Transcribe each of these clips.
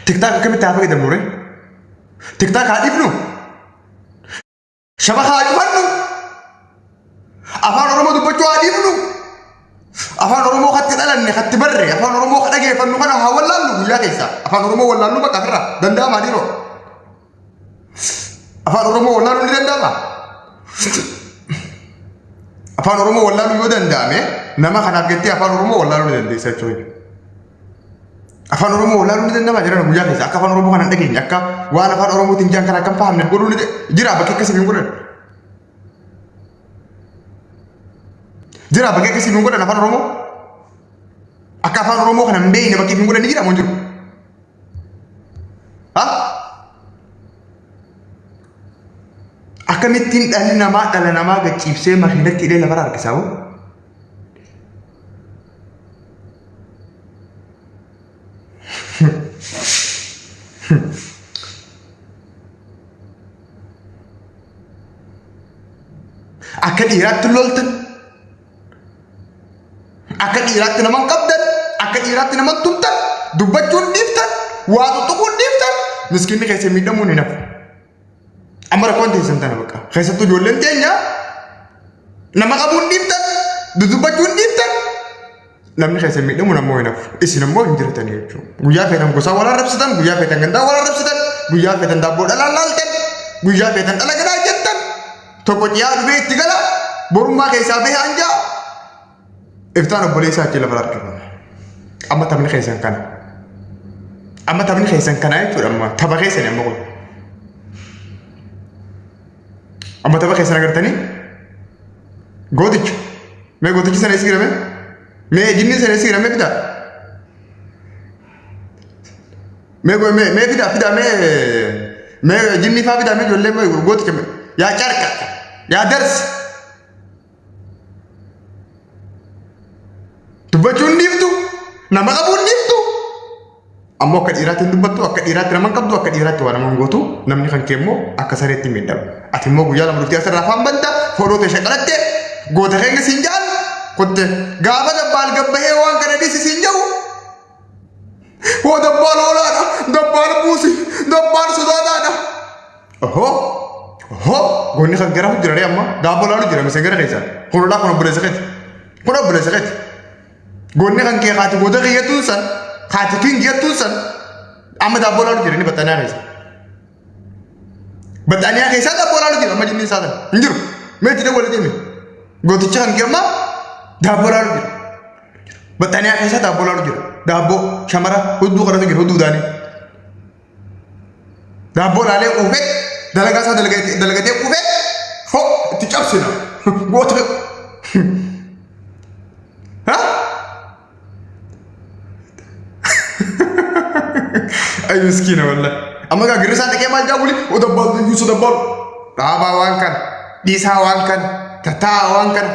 TikTok كم تعرف كده نوري TikTok هادي فنو شبه هادي فنو أفان رمو دبتو هادي فنو أفان رمو خد كده لأني خد تبري أفان رمو خد أجي فنو كنا هولا لو يا كيسا أفان رمو ولا لو بكثرة دندا ما ديرو أفان رمو ولا لو دندا ما أفان رمو ولا لو دندا ما نما خنا بكتي أفان رمو ولا لو دندا سأجوي أفان رمو ولا لو دندا ما جرنا بوجا كيسا أفان رمو خنا دقيقة أكا وأنا أفان رمو تنجان كنا كم فهم نقولوا لي جرا بكي كسي بيقولن جرا بكي كسي بيقولن أفان رمو أكا أفان رمو خنا مبين بكي بيقولن جرا منجر ها أكملتين أهلنا ما أهلنا ما قد يبسم ما خلت إلى لفرار كساو أكد إيرات لولتن أكد إيرات نمان قبضن أكد إيرات نمان تمتن دبجون ديفتن وادو تقول ديفتن مسكين كيسي ميدمون نف أمر كونتي سنتنا بكا خيسة تجولن تينيا نما قبون ديفتن دبجون ديفتن نمني خيسة ميدمون نمو نف إسي نمو هنجرتن يجو بويا فتن قصا ولا ربستن بويا فتن غندا ولا ربستن بويا فتن دابو دلالالتن بويا فتن دلغدا جتن توكونيا بيت تغلا بورما كيسا به انجا افتان بوليسا تي لفرار كنا اما تمني خيسن كان اما تمني خيسن كان اي اما تبا خيسن اما قول اما تبا خيسن غرتني غوديك مي غوديك سنه سيغرمه مي جيني سنه سيغرمه بدا مي بدا مي جيني فا بدا مي جولله مي غوديك يا شركه يا درس تبجون نيفتو نما قبول نيفتو أما كديرات ندبتو كديرات نمان قبضو كديرات وانا منغوتو نمني خان كيمو أكسرت ميدم أتمو غيا لما رتي أسر رافام بنتا فورو تشكلت غوتا خنگ سينجال كنت غابا دبال غبه وان كردي سينجاو هو دبال ولا دبال بوسي دبال سودادا أهو غوني خان غرام جراري أما دابو لالو جرام سيغرا كيسا كورولا كونو بلسكت غوني خان كي خاتي غودا غيا توسن خاتي كين غيا توسن أما دابو لالو جراني بتانيا كيسا دابو لالو جرام ما جيني سادا نجرو مي تيدا ولا ديمي غوتي چان كيما دابو لالو جرام بتانيا كيسا دابو لالو جرام دابو شمارا هدو خرا نجر هدو داني دابو لالي اوفيت دلغاسا دلغتي اوفيت هو تيچابسنا غوت ها أي مسكينة والله أما كا غرسان تكي مال جابولي ودبال يوسو دبال رابا وانكن ديسا وانكن تتا وانكن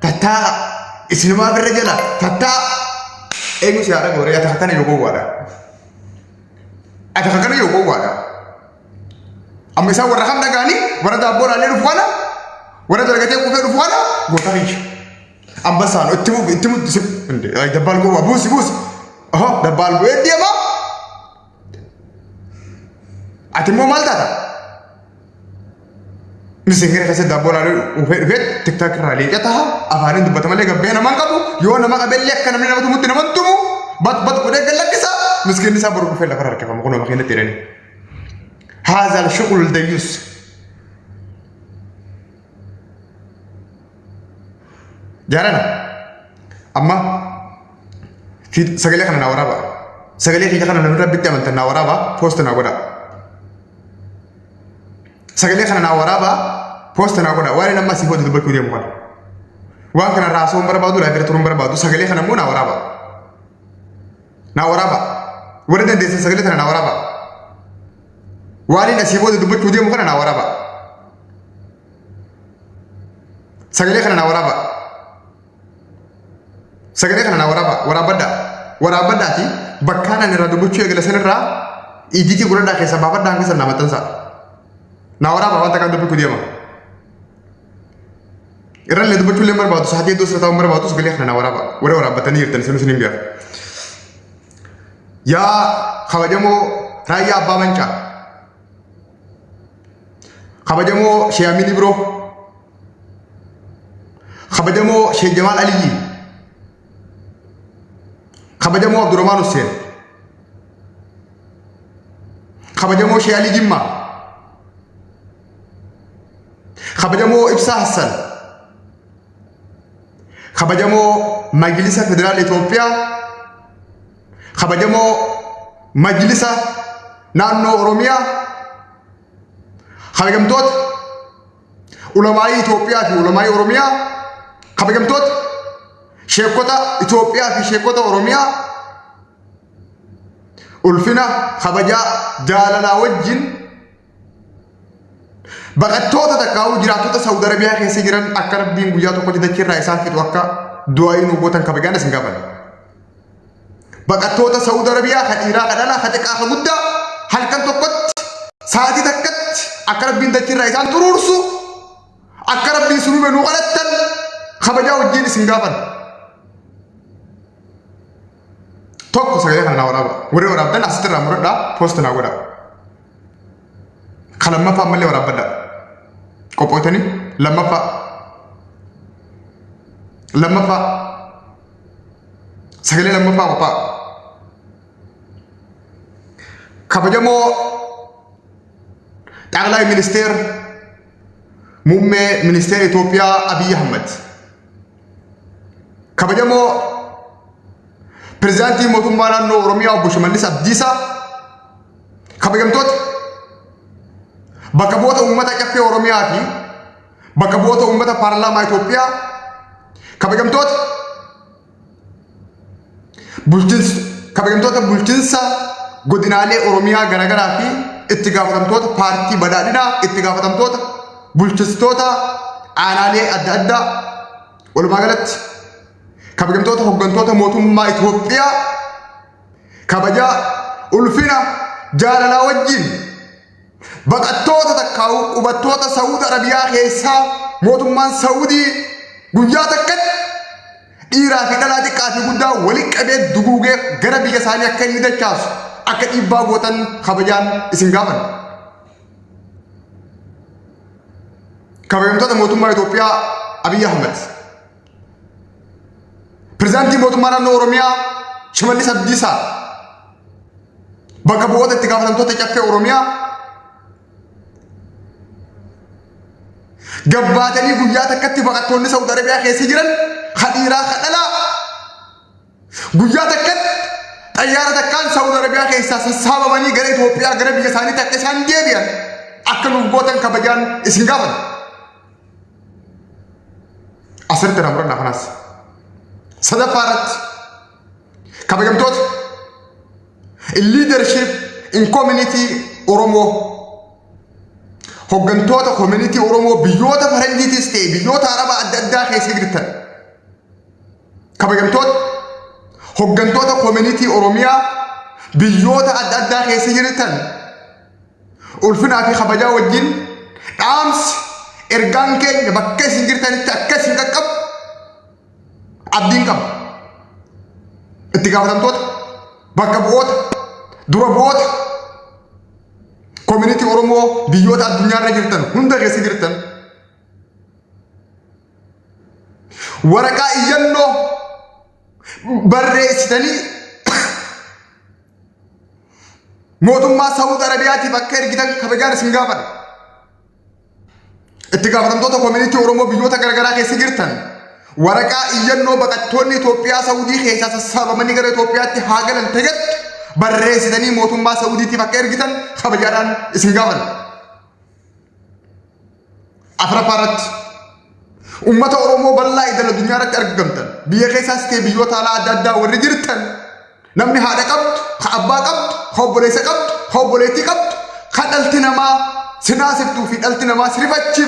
تتا إسلما بالرجلة تتا أيو سيارة غوري أتخكنا يوغو وادا أما يسا ورحم دقاني ورد أبور علي رفوانا ورد لغتي كوفي رفوانا غوتا ريش أما سان اتمو دسب دبال غوا بوسي أها دبال غوا دي ما أتمو مال تاتا مسنجر كسر دبال على وفيت تك تك رالي جتها أفارين دبته مالك بينا مان كابو يو نما قبل لك كنا من نبتو متنا من تومو بات كده قال لك كسا مسكين نسا برو كفيل لفرار كفا مكونو مكينة تيراني هذا الشغل الديوس جارنا أما في سجلة كنا نورابا سجلة كي كنا نورا بيتة من تنورابا post نقودا سجلة كنا نورابا post نقودا واري نما سيفو تدبر كودي مكان وان كنا راسو مربادو لا بيرتورم مربادو سجلة كنا مو نورابا ورد ديس سجلة كنا نورابا واري نسيبو تدبر كودي مكان نورابا سجلة كنا نورابا سجلة كنا ورابدا تي بكانا نرادو بوچو يغلا سنرا إيجيتي غوردا كيسا بابا دانك سر نامتنسا نورابا وانتا كان دبي كوديما إران لدو بوچو لمر باتو ساتي دوسرا تاو مر باتو سجلة كنا نورابا ورابدا تنير تنسنو سنين بيا yaa kabajamoo raayyaa abbaa mancaa kabajamoo Sheekh Amin Ibro kabajamoo Sheekh Jamaal Aliyyi kabajamoo Abdurrahman Hussein kabajamoo Sheekh Ali Jimma kabajamoo Ibsaa Hassan kabajamoo Majlisa Federaal Itoophiyaa kabajamoo Majlisa Naannoo Oromiyaa kabajamtoota ulamaa'ii Itoophiyaa fi ulamaa'ii Oromiyaa kabajamtoota sheekota Itoophiyaa fi sheekota Oromiyaa ulfina kabajaa jaalalaa wajjin baqattoota takkaa'uu jiraattota Saudi Arabiyaa keessa jiran akka rabbiin guyyaa tokkotti dachirraa isaan fixu akka du'aayi nu gootan kabajaan isin gaafadha. Baqattoota Saudi Arabiyaa kan dhiiraa kan dhalaa kan xiqqaa kan guddaa halkan tokkotti sa'aatii takkatti akka rabbiin dachirraa isaan xuruursu akka rabbiin sunume nu qalattan kabajaa wajjin isin gaafadha. Tokko sagalee kana naa waraaba warri waraabdan asitti irraa muradhaa poosti naa godhaa. Kan lammaffaa ammallee waraabadhaa. Qophootanii lammaffaa sagalee lammaffaa qophaa'a. Kabajamoo Xaqlaa Ministeer Muummee Ministeera Itoophiyaa Abiy Ahmed kabajamoo Pirezidaantii Mootummaa Naannoo Oromiyaa Obbo Shimallis Abdiisaa kabajamtoota bakka bu'oota uummata caffee Oromiyaa fi bakka bu'oota uummata Paarlaamaa Itoophiyaa kabajamtoota bulchiinsa godinaalee Oromiyaa garaagaraa fi itti gaafatamtoota paartii badhaadhinaa itti gaafatamtoota bulchitoota aanaalee adda addaa walumaa galatti kabajamtoota hooggantoota mootummaa Itoophiyaa kabajaa ulfina jaalalaa wajjin baqattoota takkaa'uu qubattoota Saudi Arabiyaa keessaa mootummaan Saudii guyyaa takkatti dhiiraa fi dhalaa xiqqaa fi guddaa walitti qabee duguugee gara biyya isaanii akka inni dachaasu akka dhiibbaa gootan kabajaan isin gaafadha. Kabajamtoota mootummaa Itoophiyaa Abiy Ahmed Pirezidaantii Mootummaa Naannoo Oromiyaa Shimallis Abdiisaa bakka bu'oota itti gaafatamtoota caffee Oromiyaa gabbaatanii guyyaa takkatti baqattoonni Saudi Arabiyaa keessa jiran dhiiraa kan dhalaa guyyaa takkatti xayyaara takkaan Saudi Arabiyaa keessaa sassaabamanii gara Itoophiyaa gara biyya isaaniitti akka isaan deebi'an akka nuuf gootan kabajaan isin gaafadha. Asirratti ramurannaa kanaas sadaffaa irratti kabajamtoota leadership in community Oromoo hooggantoota community Oromoo biyyoota faranjiitis ta'e biyyoota Arabaa adda addaa keessa jirtan kabajamtoota hooggantoota community Oromiyaa biyyoota adda addaa keessa jirtan ulfinaa fi kabajaa wajjin dhaamsi ergaan keenya bakka isin jirtanitti akka isin qaqqabu abdiin qaba. Itti gaafatamtoota bakka bu'oota dura bu'oota community Oromoo biyyoota addunyaarra jirtan hunda keessa jirtan waraqaa iyyannoo barreessitanii mootummaa Saudi Arabiyaatiif akka ergitan kabajaan isin gaafadha. Itti gaafatamtoota community Oromoo biyyoota garaagaraa keessa jirtan waraqaa iyyannoo baqattoonni Itoophiyaa Saudii keessaa sassaabamanii gara Itoophiyaatti haa galan ta'etti barreessitanii mootummaa Saudiitiif akka ergitan kabajaadhaan isin gaafadha. Afuraffaa irratti uummata Oromoo bal'aa idil addunyaa irratti argamtan biyya keessaas ta'e biyyoota alaa adda addaa warri jirtan namni haadha qabdu, kan abbaa qabdu, kan obboleessa qabdu, kan obboleettii qabdu, kan dhalti namaa sinaasiftuu fi dhalti namaa sirifachiiftu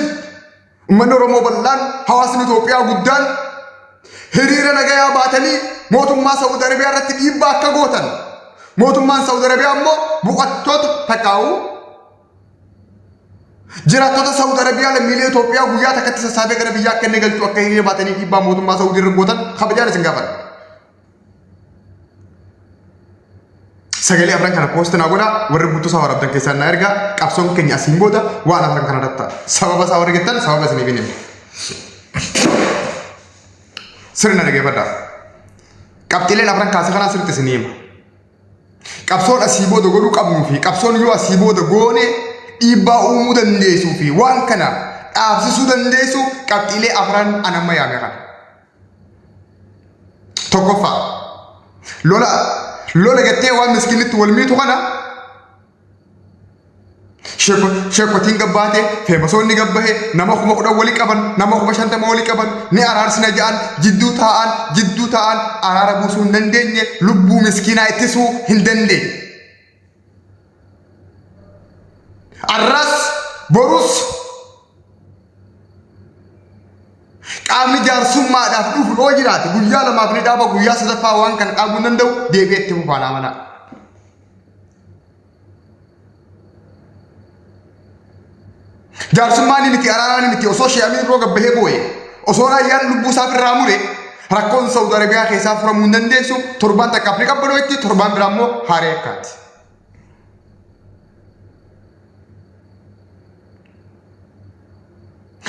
uummanni Oromoo bal'aan hawaasni Itoophiyaa guddaan hiriira nagayaa baatanii mootummaa Saudi Arabiyaa irratti dhiibbaa akka gootan mootummaan Saudi Arabiyaa immoo buqattoota takkaa'uu jiraattota Saudi Arabiyaa lammiilee Itoophiyaa guyyaa takkatti sassaabee gara biyyaa akka inni galchu akka hiriira baatanii dhiibbaa mootummaa Saudi irra gootan kabajaan isin gaafadha. sagalee afran kana post na godha warri buutu isaa warabdan keessaa na erga qabsoon keenya asiin booda waan afran kana datta sababa isaa warri gettan sababa isin ibinin sirna dhaggeeffadha qabxiileen afran kaasa kana sirriitti isin hima qabsoon asii booda godhuu qabnuu fi qabsoon yoo asii booda goone dhiibbaa uumuu dandeessuu fi waan kana dhaabsisuu dandeessu qabxiilee afran anamma yaame kana tokkoffaa lola gattee waan miskiinitti wal miitu kana sheekotiin gabbaate feemasoonni gabbahe nama 10 wali qaban nama 50 wali qaban ni araarsina ja'an jidduu taa'an araara buusuu hin dandeenye lubbuu miskiinaa ittisuu hin dandeenye arras borus qaamni jaarsummaadhaaf dhufu dhoo jiraate guyyaa lamaaf ni dhaaba guyyaa sadaffaa waan kana dhaabuu hin danda'u deebi'ee itti fufaan amanaa jaarsummaan miti araaraan miti osoo she'amiin rooga bahee boo'e osoo raayyaan lubbuu isaa irraa mure rakkoon Saudi Arabiyaa keessaa furamuu hin dandeessu torbaan takka Afrikaa baloo itti torbaan biraa immoo haaree akkaati.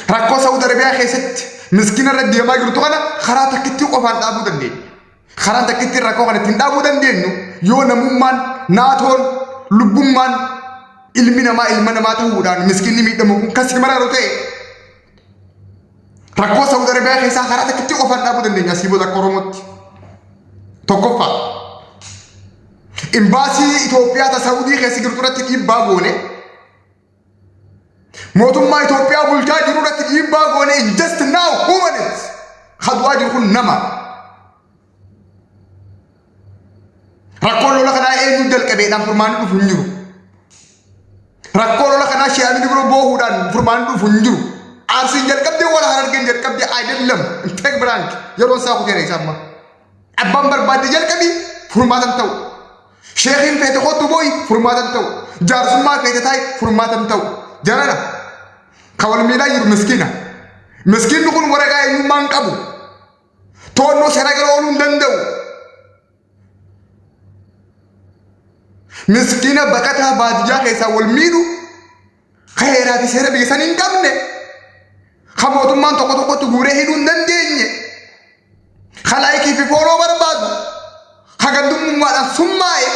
Rakkoo Saudi Arabiyaa keessatti miskiina irra deemaa jirtu kana karaa takkitti qofaan dhaabuu dandeenya. Karaa takkitti rakkoo kana ittiin dhaabuu dandeenyu yoo namummaan naatoon lubbummaan ilmi namaa ilma namaa ta'uudhaan miskiinni miidhamu kun kasi maraaru ta'e rakkoo Saudi Arabiyaa keessaa karaa takkitti qofaan dhaabuu dandeenya asii booda akka Oromootti. Tokkoffaa imbaasii Itoophiyaa ta Saudii keessa jirtu irratti dhiibbaa goone mootummaa Itoophiyaa bulchaa jiru irratti dhiibbaa goone just now humanis hadu'aa jiru kun nama rakkoon lola kanaa eenyu jalqabeedhaan furmaanni dhufu hin jiru. Rakkoo lola kanaa she'amiin biroo boohuudhaan furmaanni dhufu hin jiru. Arsiin jalqabdee wala harargeen jalqabdee ayidallam inteeg biraank yeroo isaa kuteera isaa amma. Abbaan barbaadde jalqabii furmaatan ta'u. Sheekiin feete kottu booyi furmaatan ta'u. Jaarsummaa feete taayi furmaatan ta'u. Jarana ka wal miidhaa jiru miskiina. Miskiinni kun waraqaa eenyummaa hin qabu. Toonnoo seera gara ooluu hin danda'u. Miskiina baqataa baadiyyaa keessaa wal miidhu ka heeraa fi seera biyya sanii hin qabne ka mootummaan tokko tokkotti guuree hidhuu hin dandeenye ka laayikii fi fooloo barbaadu ka gandummaadhaan summaa'e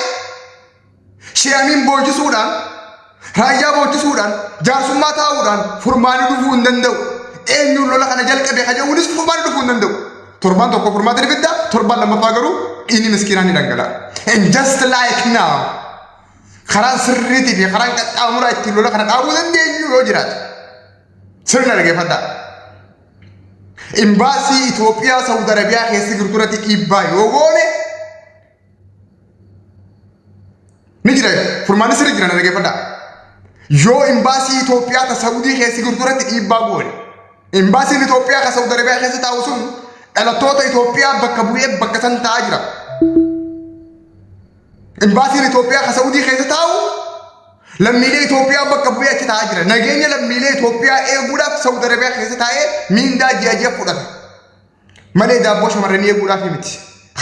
she'amiin boojisuudhaan raayyaa boojisuudhaan jaarsummaa taa'uudhaan furmaanii dhufuu hin danda'u eenyuun lola kana jalqabe ka jedhuunis furmaanii dhufuu hin danda'u torbaan tokko furmaata ibidda torbaan lammaffaa garuu dhiigni miskiinaa ni dhangala'a and just like now karaan sirriitii fi karaan qaxxaamuraa ittiin lola kana dhaabuu dandeenyu yoo jiraate sirna dhaggeeffadhaa. Imbaasii Itoophiyaa Saudi Arabiyaa keessa jirtu irratti dhiibbaa yoo goone ni jira furmaanni sirri jira dhaggeeffadhaa. Yoo imbaasii Itoophiyaa ta Saudii keessa jirtu irratti dhiibbaa goone imbaasiin Itoophiyaa ka Saudi Arabiyaa keessa taa'u sun dhalattoota Itoophiyaa bakka bu'ee bakka san taa'aa jira. Imbaasiin Itoophiyaa ka Saudii keessa taa'u lammiilee Itoophiyaa bakka bu'ee achi taa'aa jira. Nageenya lammiilee Itoophiyaa eeguudhaaf Saudi Arabiyaa keessa taa'ee miindaa ji'a fudhata. Malee daabboo shamarranii eeguudhaaf miti.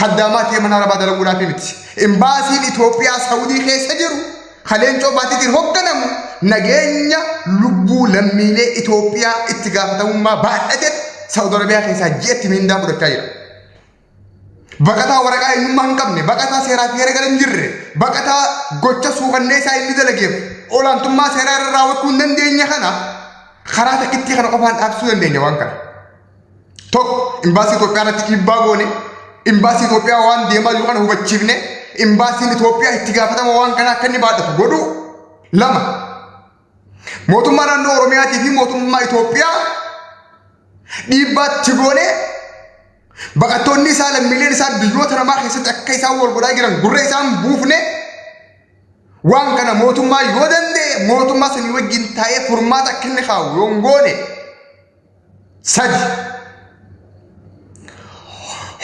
Haddaamaa ta'ee mana arabaa dalaguudhaaf miti. Imbaasiin Itoophiyaa Saudii keessa jiru kaleencoo baatiitiin hoogganamu nageenya lubbuu lammiilee Itoophiyaa itti gaafatamummaa baadhate Saudi Arabiyaa keessaa ji'atti miindaa fudhachaa jira. Baqataa waraqaa eenyummaa hin qabne baqataa seeraa fi herregala hin jirre baqataa gocha suukannee isaa inni dalageef olaantummaa seeraa irra raawwachuu hin dandeenye kana karaa takkitti kana qofaan dhaabsisuu dandeenya waan kana. Tokko imbaasii Itoophiyaa irratti dhiibbaa goone imbaasii Itoophiyaa waan deemaa jiru kana hubachiifne imbaasiin Itoophiyaa itti gaafatama waan kana akka inni baadhatu godhu. Lama mootummaa naannoo Oromiyaatii fi mootummaa Itoophiyaa dhiibbaatti goone baqattoonni isaa lammiileen isaa biyyoota namaa keessatti akka isaan wal godhaa jiran gurra isaan buufne waan kana mootummaa yoo danda'e mootummaa sanii wajjin taa'ee furmaata akka inni kaa'u yoo hin goone. Sadi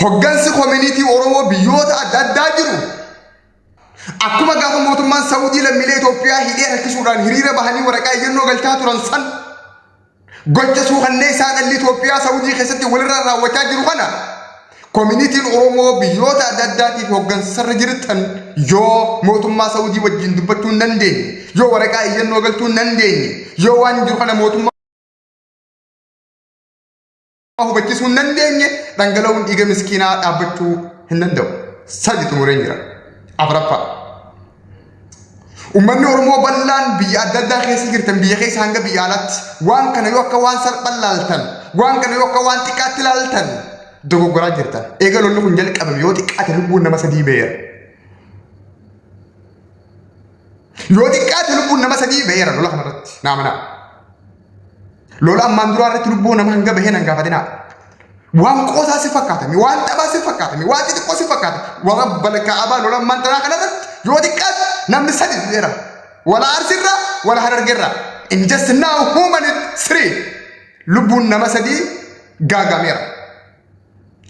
hoggansi koominiitii Oromoo biyyoota adda addaa jiru akkuma gaafa mootummaan Saudii lammiilee Itoophiyaa hidhee rakkisuudhaan hiriira bahanii waraqaa eeyyannoo galchaa turan san gocha suukannee isaa dhalli Itoophiyaa Saudii keessatti walirra raawwachaa jiru kana koominiitiin Oromoo biyyoota adda addaatiif hoggansarra jirtan yoo mootummaa Saawudii wajjin dubbachuu hin dandeenye yoo waraqaa iyyannoo galchuu hin dandeenye yoo waan jiru kana mootummaa hubachiisuu hin dandeenye dhangala'uun dhiiga miskiinaa dhaabbachuu hin danda'u. Sadi xumureen jira. Afuraffaa. Uummanni Oromoo bal'aan biyya adda addaa keessa jirtan biyya keessa hanga biyya alaatti waan kana yoo akka waan salphaan laaltan waan kana yoo akka waan xiqqaatti laaltan dogoggoraa jirtan. Eega lolli kun jalqabame yoo xiqqaate lubbuun nama sadii beera. Yoo xiqqaate lubbuun nama sadii beera lola kanarratti naamanaa. Lola ammaan duraa irratti lubbuun nama hanga baheen hangaafatinaa. Waan qoosaa si fakkaatame waan dhabaa si fakkaatame waan xixiqqoo si fakkaatame warra balkaa'abaa lola ammaan tanaa kanarratti yoo xiqqaate namni sadi beera. Wala arsirra wala harargeerra. In just now human three lubbuun nama sadii gaagameera.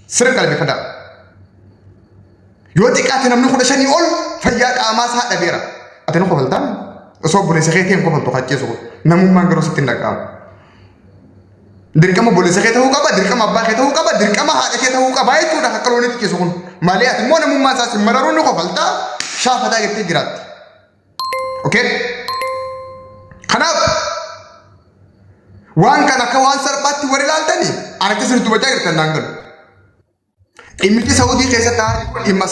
Sirri qalbeeffadhaa. Yoo xiqqaate namni 15 ol fayyaa qaamaa isaa dhabeera. Ati nu kofaltaan osoo buleessa keetii hin kofaltu facceessu namummaan garuu sitti hin dhaga'amu. Dirqama buleessa kee ta'uu qaba, dirqama abbaa kee ta'uu qaba, dirqama haadha kee ta'uu qaba jechuudha akka loonitti keessu kun. Malee ati immoo namummaa isaas hin mararuun ni kofaltaa shaafataa jettee jiraatti. Okay? Kanaaf waan kana akka waan salphaatti warri ilaaltanii ana keessa dubbachaa jirtan naan galu. Dhimmichi Saawudii keessa taa'anii dhimma